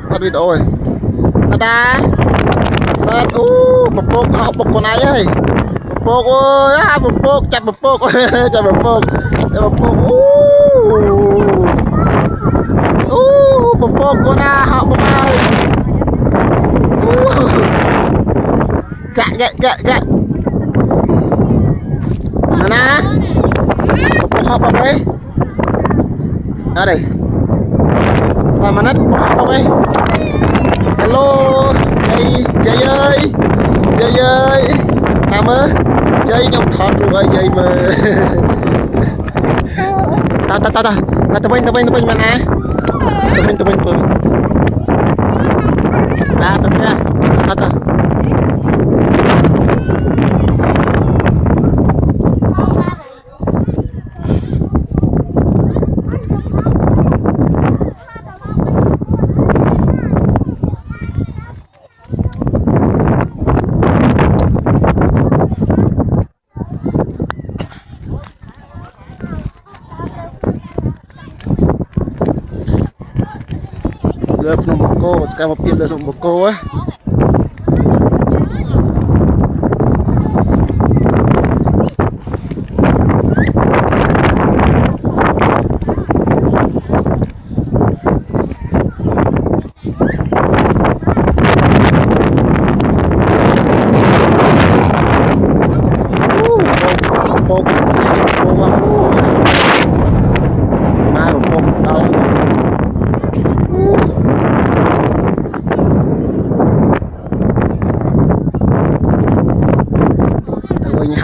bắt video rồi ta lên một bột học một con này ơi một bột ơi một bột chặt một bột chặt một bột một bột con na học một ai gạ nè một bột học đấy ở đây và mà nát học ấy hello dây nào mơ dây nhông thọt rồi dây mà ta bên mà nè ta bên bự ta nha ta lớp nông cô sekarang mau pilih nông cô á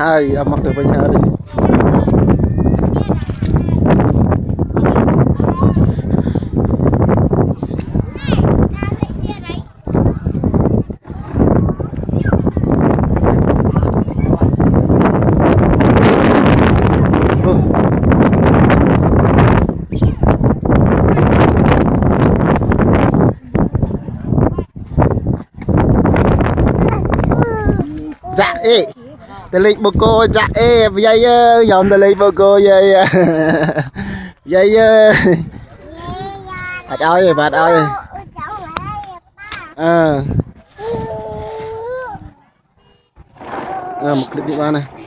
hai mặc từ bên hai đi dạ ê tê lịch bồ cô dạ ê dây dòm tê lịch bồ cô dây dây bạt ơi một clip đi ba này